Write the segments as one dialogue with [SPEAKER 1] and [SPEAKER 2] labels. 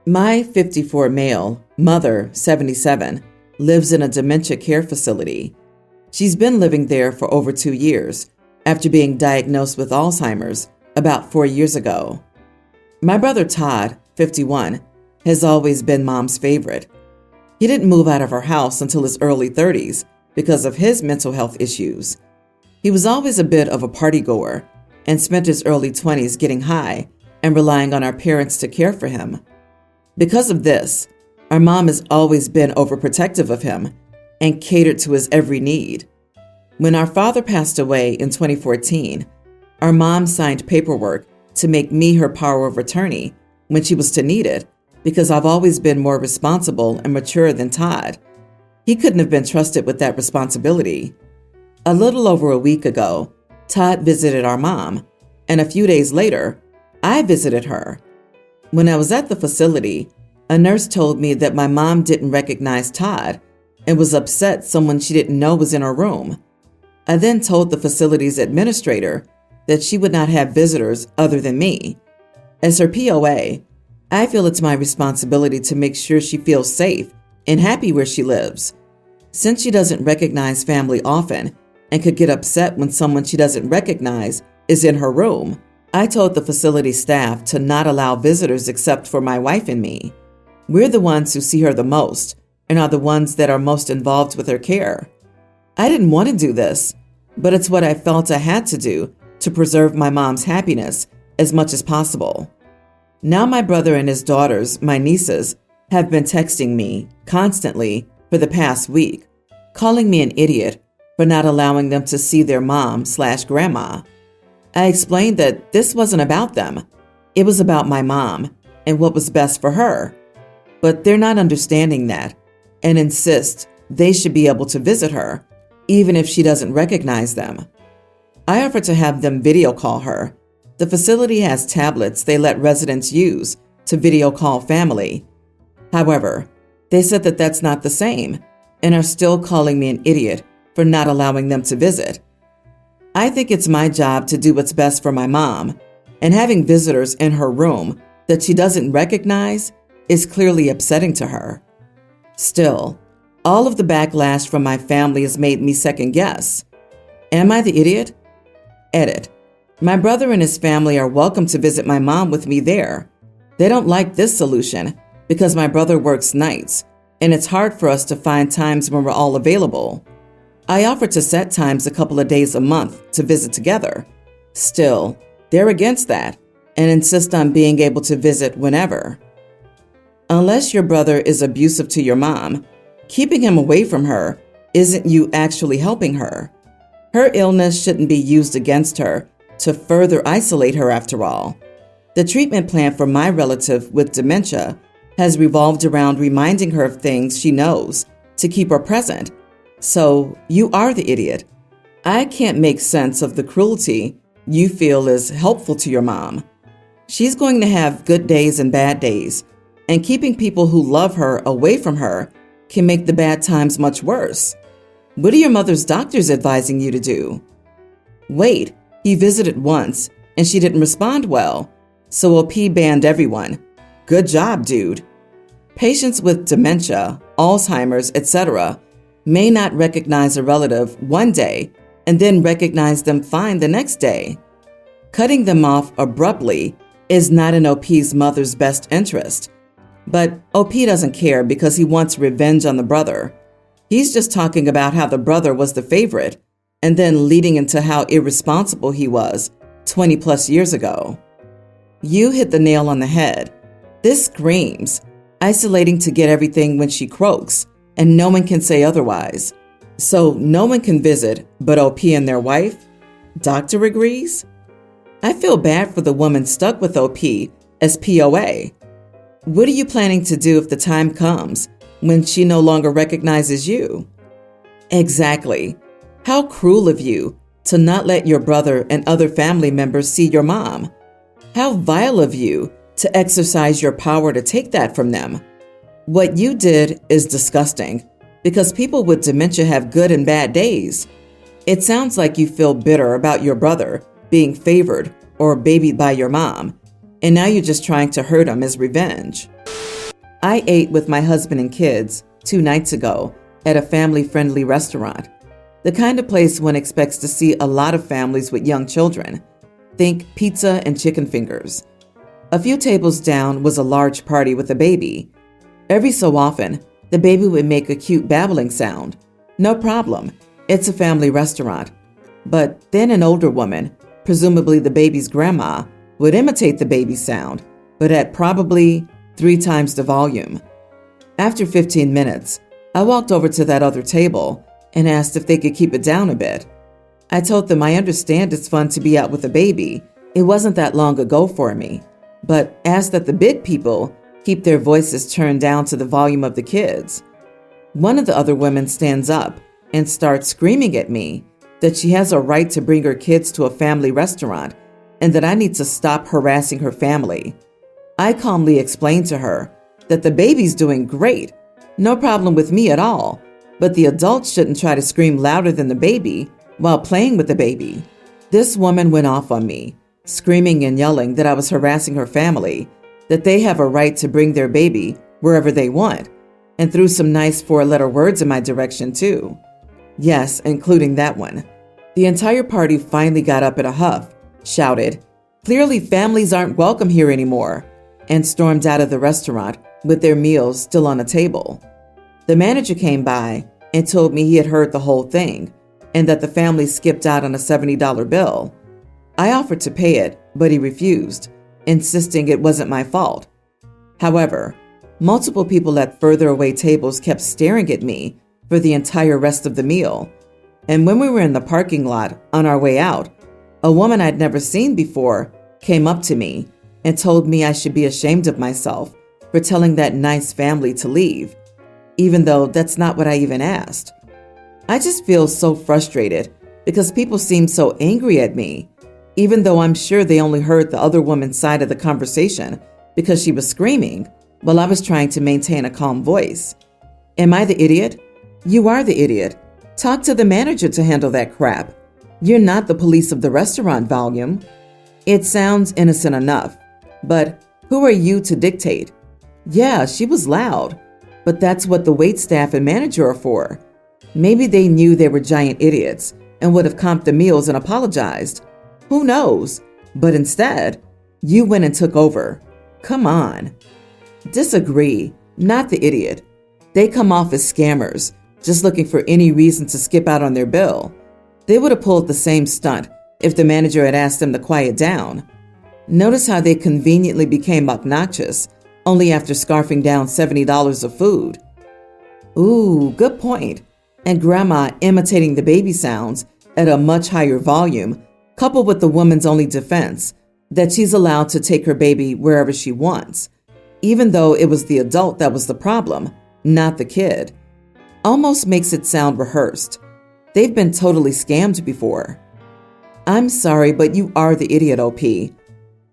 [SPEAKER 1] My 54 male, mother, 77, lives in a dementia care facility. She's been living there for over 2 years after being diagnosed with Alzheimer's about 4 years ago. My brother Todd, 51, has always been Mom's favorite. He didn't move out of her house until his early 30s because of his mental health issues. He was always a bit of a party goer and spent his early 20s getting high and relying on our parents to care for him. Because of this, our mom has always been overprotective of him and catered to his every need. When our father passed away in 2014, our mom signed paperwork to make me her power of attorney when she was to need it because I've always been more responsible and mature than Todd. He couldn't have been trusted with that responsibility. A little over a week ago, Todd visited our mom, and a few days later, I visited her. When I was at the facility, a nurse told me that my mom didn't recognize Todd and was upset someone she didn't know was in her room. I then told the facility's administrator that she would not have visitors other than me. As her POA, I feel it's my responsibility to make sure she feels safe and happy where she lives. Since she doesn't recognize family often and could get upset when someone she doesn't recognize is in her room, I told the facility staff to not allow visitors except for my wife and me. We're the ones who see her the most and are the ones that are most involved with her care. I didn't want to do this, but it's what I felt I had to do to preserve my mom's happiness as much as possible. Now my brother and his daughters, my nieces, have been texting me constantly for the past week, calling me an idiot for not allowing them to see their mom/grandma. I explained that this wasn't about them. It was about my mom and what was best for her. But they're not understanding that and insist they should be able to visit her, even if she doesn't recognize them. I offered to have them video call her. The facility has tablets they let residents use to video call family. However, they said that that's not the same and are still calling me an idiot for not allowing them to visit. I think it's my job to do what's best for my mom, and having visitors in her room that she doesn't recognize is clearly upsetting to her. Still, all of the backlash from my family has made me second guess. Am I the idiot? Edit. My brother and his family are welcome to visit my mom with me there. They don't like this solution because my brother works nights, and it's hard for us to find times when we're all available. I offered to set times a couple of days a month to visit together. Still, they're against that and insist on being able to visit whenever. Unless your brother is abusive to your mom, keeping him away from her isn't you actually helping her. Her illness shouldn't be used against her to further isolate her after all. The treatment plan for my relative with dementia has revolved around reminding her of things she knows to keep her present. So you are the idiot. I can't make sense of the cruelty you feel is helpful to your mom. She's going to have good days and bad days, and keeping people who love her away from her can make the bad times much worse. What are your mother's doctors advising you to do? Wait, he visited once and she didn't respond well, so OP banned everyone. Good job, dude. Patients with dementia, Alzheimer's, etc. may not recognize a relative one day and then recognize them fine the next day. Cutting them off abruptly is not in OP's mother's best interest. But OP doesn't care because he wants revenge on the brother. He's just talking about how the brother was the favorite and then leading into how irresponsible he was 20 plus years ago. You hit the nail on the head. This screams, isolating to get everything when she croaks, and no one can say otherwise. So no one can visit but OP and their wife? Doctor agrees? I feel bad for the woman stuck with OP as POA. What are you planning to do if the time comes when she no longer recognizes you? Exactly. How cruel of you to not let your brother and other family members see your mom. How vile of you to exercise your power to take that from them. What you did is disgusting because people with dementia have good and bad days. It sounds like you feel bitter about your brother being favored or babied by your mom, and now you're just trying to hurt him as revenge. I ate with my husband and kids 2 nights ago at a family-friendly restaurant, the kind of place one expects to see a lot of families with young children. Think pizza and chicken fingers. A few tables down was a large party with a baby. Every so often, the baby would make a cute babbling sound. No problem, it's a family restaurant. But then an older woman, presumably the baby's grandma, would imitate the baby's sound, but at probably 3 times the volume. After 15 minutes, I walked over to that other table and asked if they could keep it down a bit. I told them I understand it's fun to be out with a baby. It wasn't that long ago for me, but asked that the big people keep their voices turned down to the volume of the kids. One of the other women stands up and starts screaming at me that she has a right to bring her kids to a family restaurant and that I need to stop harassing her family. I calmly explained to her that the baby's doing great, no problem with me at all, but the adults shouldn't try to scream louder than the baby while playing with the baby. This woman went off on me, screaming and yelling that I was harassing her family, that they have a right to bring their baby wherever they want, and threw some nice 4-letter words in my direction too. Yes, including that one. The entire party finally got up in a huff, shouted, "Clearly families aren't welcome here anymore," and stormed out of the restaurant with their meals still on the table. The manager came by and told me he had heard the whole thing and that the family skipped out on a $70 bill. I offered to pay it, but he refused, insisting it wasn't my fault. However, multiple people at further away tables kept staring at me for the entire rest of the meal. And when we were in the parking lot on our way out, a woman I'd never seen before came up to me and told me I should be ashamed of myself for telling that nice family to leave, even though that's not what I even asked. I just feel so frustrated because people seem so angry at me, even though I'm sure they only heard the other woman's side of the conversation because she was screaming while I was trying to maintain a calm voice. Am I the idiot? You are the idiot. Talk to the manager to handle that crap. You're not the police of the restaurant, volume. It sounds innocent enough, but who are you to dictate? Yeah, she was loud, but that's what the waitstaff and manager are for. Maybe they knew they were giant idiots and would have comped the meals and apologized. Who knows? But instead, you went and took over. Come on. Disagree, not the idiot. They come off as scammers, just looking for any reason to skip out on their bill. They would have pulled the same stunt if the manager had asked them to quiet down. Notice how they conveniently became obnoxious only after scarfing down $70 of food. Ooh, good point. And grandma imitating the baby sounds at a much higher volume, coupled with the woman's only defense, that she's allowed to take her baby wherever she wants, even though it was the adult that was the problem, not the kid. Almost makes it sound rehearsed. They've been totally scammed before. I'm sorry, but you are the idiot, OP.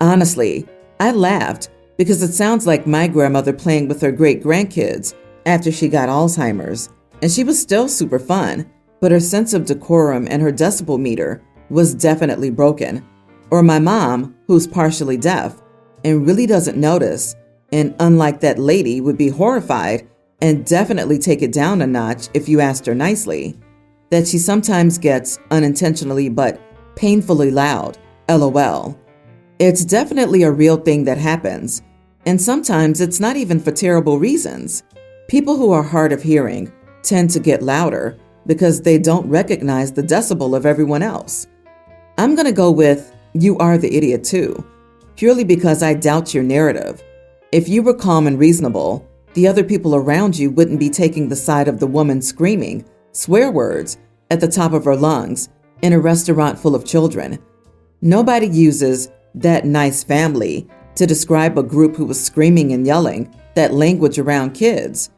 [SPEAKER 1] Honestly, I laughed because it sounds like my grandmother playing with her great-grandkids after she got Alzheimer's, and she was still super fun, but her sense of decorum and her decibel meter was definitely broken. Or my mom, who's partially deaf and really doesn't notice, and unlike that lady, would be horrified and definitely take it down a notch if you asked her nicely, that she sometimes gets unintentionally but painfully loud, LOL. It's definitely a real thing that happens, and sometimes it's not even for terrible reasons. People who are hard of hearing tend to get louder because they don't recognize the decibel of everyone else. I'm gonna go with you are the idiot too, purely because I doubt your narrative. If you were calm and reasonable, the other people around you wouldn't be taking the side of the woman screaming swear words at the top of her lungs in a restaurant full of children. Nobody uses that nice family to describe a group who was screaming and yelling that language around kids.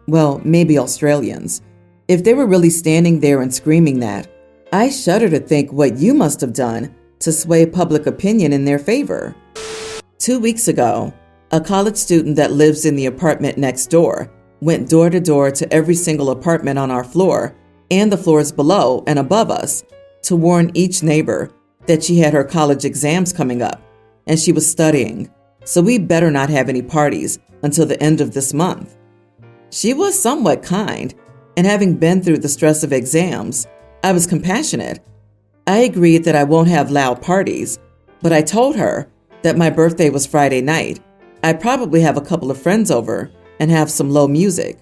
[SPEAKER 1] Well, maybe Australians. If they were really standing there and screaming that, I shudder to think what you must have done to sway public opinion in their favor. 2 weeks ago, a college student that lives in the apartment next door went door to door to every single apartment on our floor and the floors below and above us to warn each neighbor that she had her college exams coming up and she was studying. so we better not have any parties until the end of this month. She was somewhat kind, and having been through the stress of exams, I was compassionate. I agreed that I won't have loud parties, but I told her that my birthday was Friday night. I'd probably have a couple of friends over and have some low music.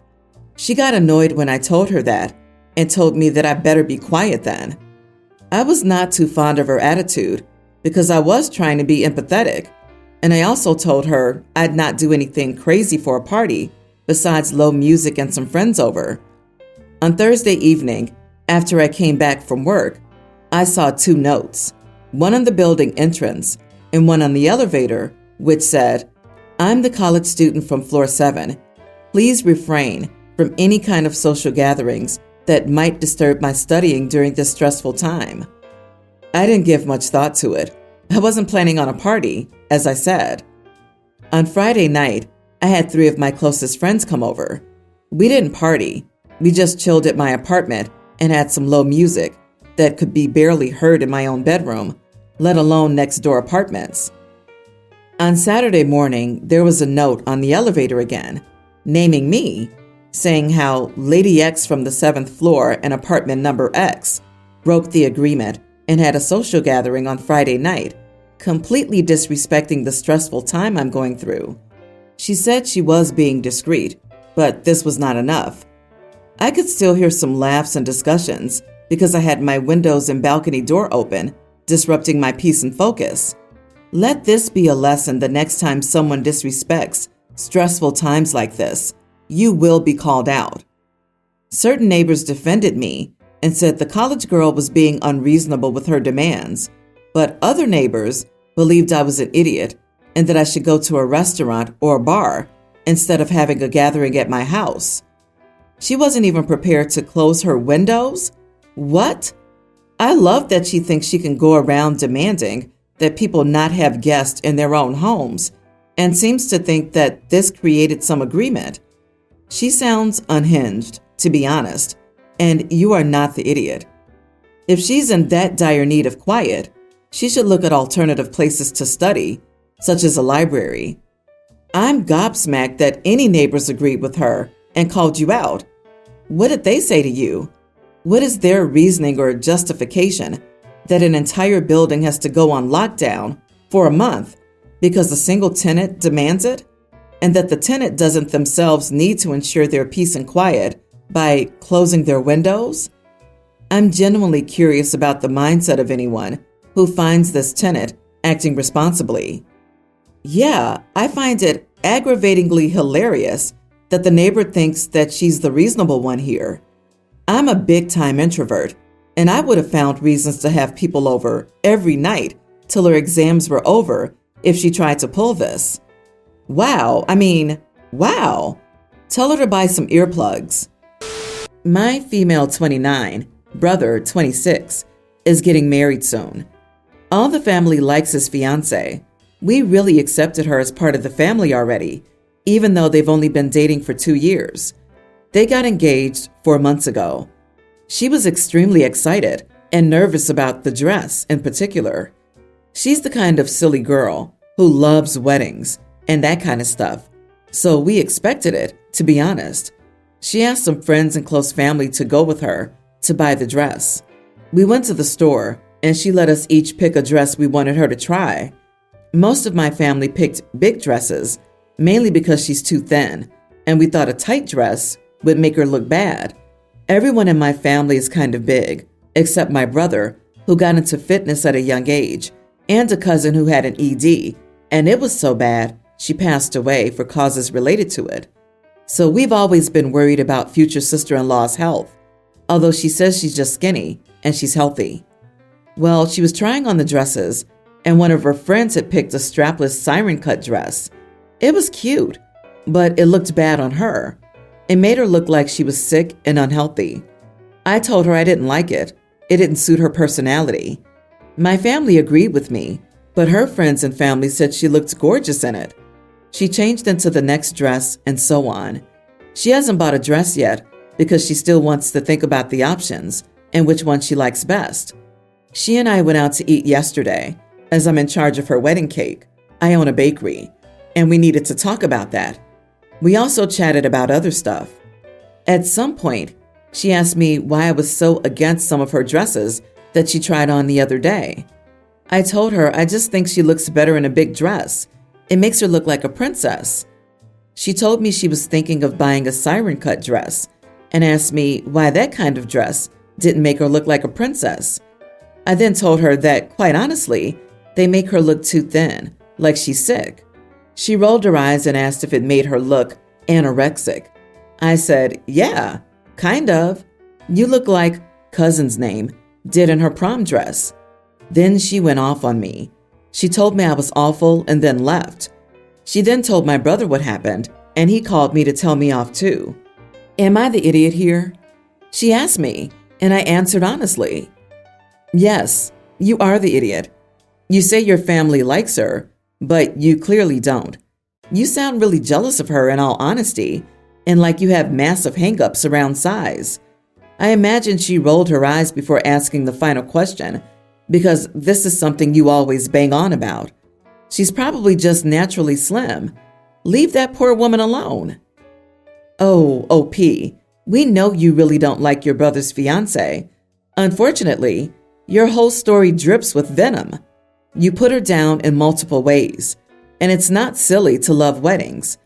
[SPEAKER 1] She got annoyed when I told her that and told me that I better be quiet then. I was not too fond of her attitude because I was trying to be empathetic, and I also told her I'd not do anything crazy for a party besides low music and some friends over. On Thursday evening, after I came back from work, I saw 2 notes, one on the building entrance and one on the elevator, which said, "I'm the college student from floor 7. Please refrain from any kind of social gatherings that might disturb my studying during this stressful time." I didn't give much thought to it. I wasn't planning on a party, as I said. On Friday night, I had 3 of my closest friends come over. We didn't party. We just chilled at my apartment and had some low music that could be barely heard in my own bedroom, let alone next door apartments. On Saturday morning, there was a note on the elevator again, naming me, saying how Lady X from the 7th floor and apartment number X broke the agreement and had a social gathering on Friday night, completely disrespecting the stressful time I'm going through. She said she was being discreet, but this was not enough. I could still hear some laughs and discussions because I had my windows and balcony door open, disrupting my peace and focus. Let this be a lesson the next time someone disrespects stressful times like this. You will be called out. Certain neighbors defended me and said the college girl was being unreasonable with her demands, but other neighbors believed I was an idiot and that I should go to a restaurant or a bar instead of having a gathering at my house. She wasn't even prepared to close her windows? What? I love that she thinks she can go around demanding that people not have guests in their own homes and seems to think that this created some agreement. She sounds unhinged, to be honest, and you are not the idiot. If she's in that dire need of quiet, she should look at alternative places to study, such as a library. I'm gobsmacked that any neighbors agreed with her and called you out. What did they say to you? What is their reasoning or justification that an entire building has to go on lockdown for a month because a single tenant demands it, and that the tenant doesn't themselves need to ensure their peace and quiet by closing their windows? I'm genuinely curious about the mindset of anyone who finds this tenant acting responsibly. Yeah, I find it aggravatingly hilarious that the neighbor thinks that she's the reasonable one here. I'm a big-time introvert, and I would have found reasons to have people over every night till her exams were over if she tried to pull this. Wow. Tell her to buy some earplugs. My female 29, brother 26, is getting married soon. All the family likes his fiancée. We really accepted her as part of the family already, even though they've only been dating for 2 years. They got engaged 4 months ago. She was extremely excited and nervous about the dress in particular. She's the kind of silly girl who loves weddings and that kind of stuff, so we expected it, to be honest. She asked some friends and close family to go with her to buy the dress. We went to the store, and she let us each pick a dress we wanted her to try. Most of my family picked big dresses, mainly because she's too thin, and we thought a tight dress would make her look bad. Everyone in my family is kind of big, except my brother, who got into fitness at a young age, and a cousin who had an ED, and it was so bad she passed away for causes related to it. So we've always been worried about future sister-in-law's health, although she says she's just skinny and she's healthy. Well, she was trying on the dresses, and one of her friends had picked a strapless siren cut dress. It was cute, but it looked bad on her. It made her look like she was sick and unhealthy. I told her I didn't like it. It didn't suit her personality. My family agreed with me, but her friends and family said she looked gorgeous in it. She changed into the next dress and so on. She hasn't bought a dress yet because she still wants to think about the options and which one she likes best. She and I went out to eat yesterday, as I'm in charge of her wedding cake. I own a bakery. and we needed to talk about that. We also chatted about other stuff. At some point, she asked me why I was so against some of her dresses that she tried on the other day. I told her I just think she looks better in a big dress. It makes her look like a princess. She told me she was thinking of buying a siren cut dress and asked me why that kind of dress didn't make her look like a princess. I then told her that, quite honestly, they make her look too thin, like she's sick. She rolled her eyes and asked if it made her look anorexic. I said, yeah, kind of. You look like cousin's name did in her prom dress. Then she went off on me. She told me I was awful and then left. She then told my brother what happened, and he called me to tell me off too. Am I the idiot here? She asked me, and I answered honestly. Yes, you are the idiot. You say your family likes her, but you clearly don't. You sound really jealous of her in all honesty, and like you have massive hang-ups around size. I imagine she rolled her eyes before asking the final question, because this is something you always bang on about. She's probably just naturally slim. Leave that poor woman alone. Oh, OP, we know you really don't like your brother's fiancé. Unfortunately, your whole story drips with venom. You put her down in multiple ways, and it's not silly to love weddings.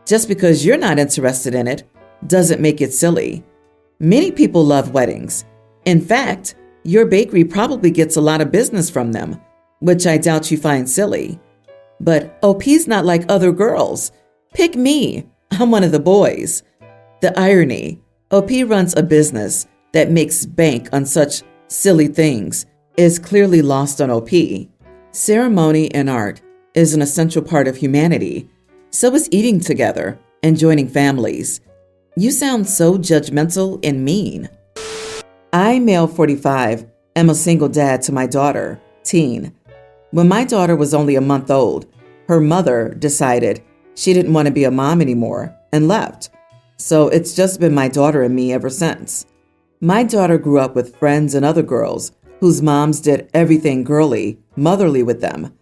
[SPEAKER 1] Just because you're not interested in it doesn't make it silly. Many people love weddings. In fact, your bakery probably gets a lot of business from them, which I doubt you find silly. But OP's not like other girls. Pick me. I'm one of the boys. The irony, OP runs a business that makes bank on such silly things, is clearly lost on OP. Ceremony and art is an essential part of humanity. So is eating together and joining families. You sound so judgmental and mean. I, male 45, am a single dad to my daughter, teen. When my daughter was only a month old, her mother decided she didn't want to be a mom anymore and left. So it's just been my daughter and me ever since. My daughter grew up with friends and other girls whose moms did everything girly, motherly with them.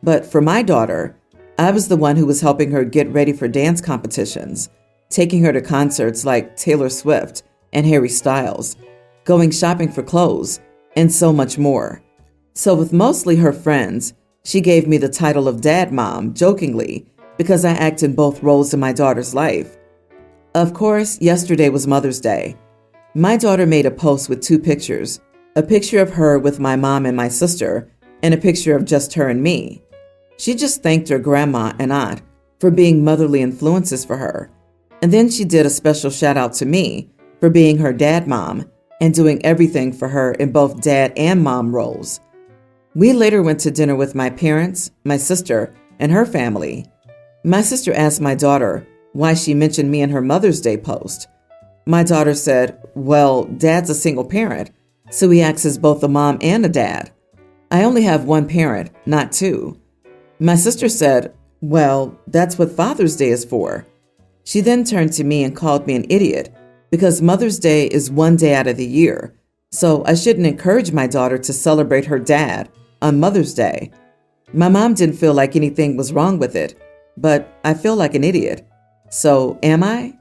[SPEAKER 1] But for my daughter, I was the one who was helping her get ready for dance competitions, taking her to concerts like Taylor Swift and Harry Styles, going shopping for clothes, and so much more. So with mostly her friends, she gave me the title of dad mom jokingly because I act in both roles in my daughter's life. Of course, yesterday was Mother's Day. My daughter made a post with 2 pictures, a picture of her with my mom and my sister, and a picture of just her and me. She just thanked her grandma and aunt for being motherly influences for her. And then she did a special shout out to me for being her dad mom and doing everything for her in both dad and mom roles. We later went to dinner with my parents, my sister, and her family. My sister asked my daughter why she mentioned me in her Mother's Day post. My daughter said, well, dad's a single parent, so he acts as both a mom and a dad. I only have one parent, not 2. My sister said, well, that's what Father's Day is for. She then turned to me and called me an idiot because Mother's Day is one day out of the year, so I shouldn't encourage my daughter to celebrate her dad on Mother's Day. My mom didn't feel like anything was wrong with it, but I feel like an idiot. So am I?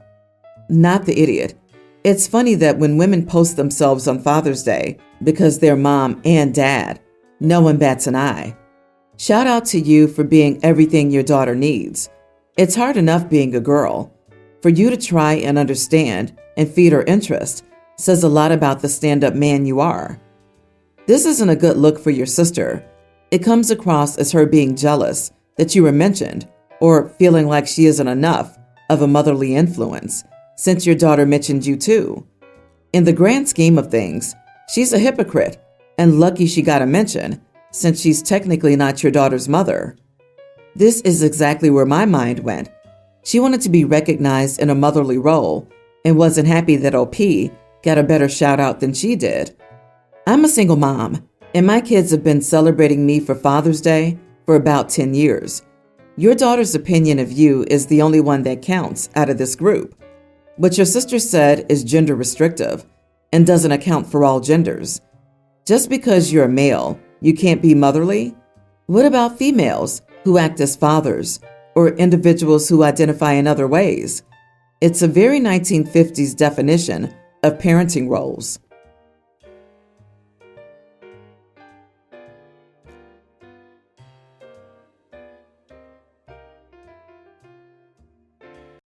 [SPEAKER 1] Not the idiot. It's funny that when women post themselves on Father's Day because they're mom and dad, no one bats an eye. Shout out to you for being everything your daughter needs. It's hard enough being a girl. For you to try and understand and feed her interest says a lot about the stand-up man you are. This isn't a good look for your sister. It comes across as her being jealous that you were mentioned or feeling like she isn't enough of a motherly influence since your daughter mentioned you too. In the grand scheme of things, she's a hypocrite and lucky she got a mention since she's technically not your daughter's mother. This is exactly where my mind went. She wanted to be recognized in a motherly role and wasn't happy that OP got a better shout out than she did. I'm a single mom, and my kids have been celebrating me for Father's Day for about 10 years. Your daughter's opinion of you is the only one that counts out of this group. What your sister said is gender restrictive and doesn't account for all genders. Just because you're a male, you can't be motherly? What about females who act as fathers or individuals who identify in other ways. It's a very 1950s definition of parenting roles.